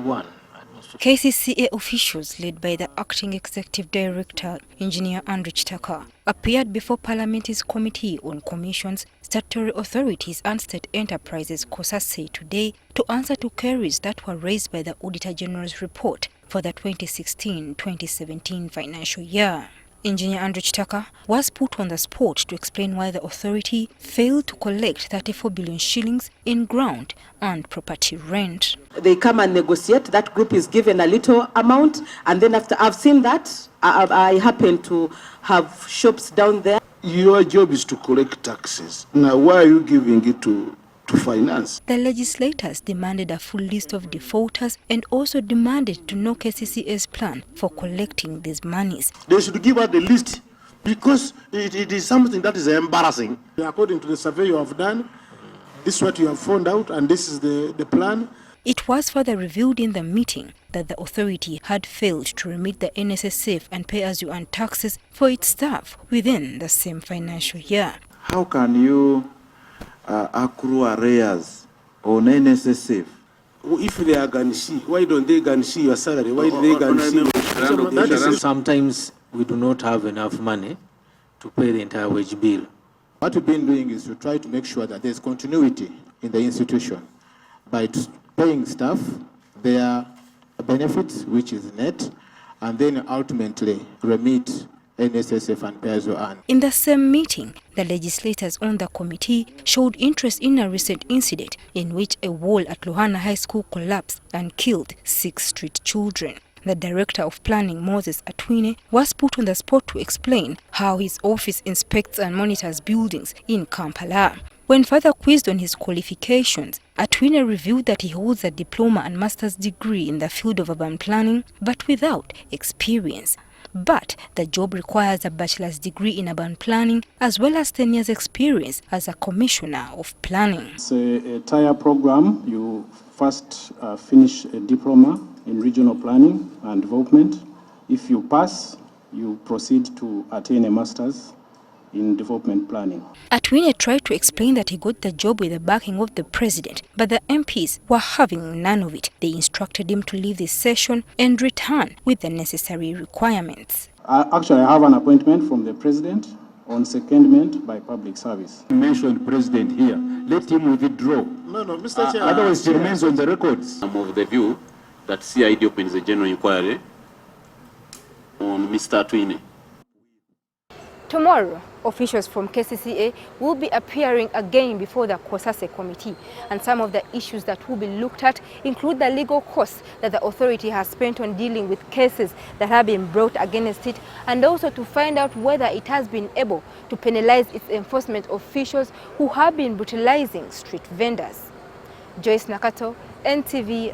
one. KCCA officials, led by the Acting Executive Director, Engineer Andrich Taka, appeared before Parliament's Committee on Commissions, Statutory Authorities and State Enterprises COSASE today to answer to queries that were raised by the Auditor General's report for the 2016-2017 financial year. Engineer Andrich Taka was put on the spot to explain why the authority failed to collect 34 billion shillings in ground and property rent. They come and negotiate, that group is given a little amount, and then after I've seen that, I happen to have shops down there. Your job is to collect taxes. Now why are you giving it to finance? The legislators demanded a full list of defaulters and also demanded to know KCCA's plan for collecting these monies. They should give us the list because it is something that is embarrassing. According to the survey you have done, this is what you have found out and this is the plan. It was further revealed in the meeting that the authority had failed to remit the NSSF and pay-as-you-earn taxes for its staff within the same financial year. How can you accrue arrears on NSSF? If they are garnishee, why don't they garnish your salary? Why do they garnish? Sometimes we do not have enough money to pay the entire wage bill. What we've been doing is to try to make sure that there's continuity in the institution by paying staff their benefits, which is net, and then ultimately remit NSSF and pay-as-you-earn. In the same meeting, the legislators on the committee showed interest in a recent incident in which a wall at Luhana High School collapsed and killed 6 street children. The Director of Planning, Moses Atwine, was put on the spot to explain how his office inspects and monitors buildings in Kampala. When further quizzed on his qualifications, Atwine revealed that he holds a diploma and master's degree in the field of urban planning, but without experience. But the job requires a bachelor's degree in urban planning as well as 10 years experience as a commissioner of planning. It's a tier program. You first finish a diploma in regional planning and development. If you pass, you proceed to attain a master's in development planning. Atwine tried to explain that he got the job with the backing of the president, but the MPs were having none of it. They instructed him to leave this session and return with the necessary requirements. Actually, I have an appointment from the president on secondment by public service. You mentioned president here. Let him withdraw. No, Mr. Chair. Otherwise, it remains on the records. I'm of the view that CID opens a general inquiry on Mr. Atwine. Tomorrow, officials from KCCA will be appearing again before the COSASE committee, and some of the issues that will be looked at include the legal costs that the authority has spent on dealing with cases that have been brought against it, and also to find out whether it has been able to penalize its enforcement officials who have been brutalizing street vendors. Joyce Nakato, NTV.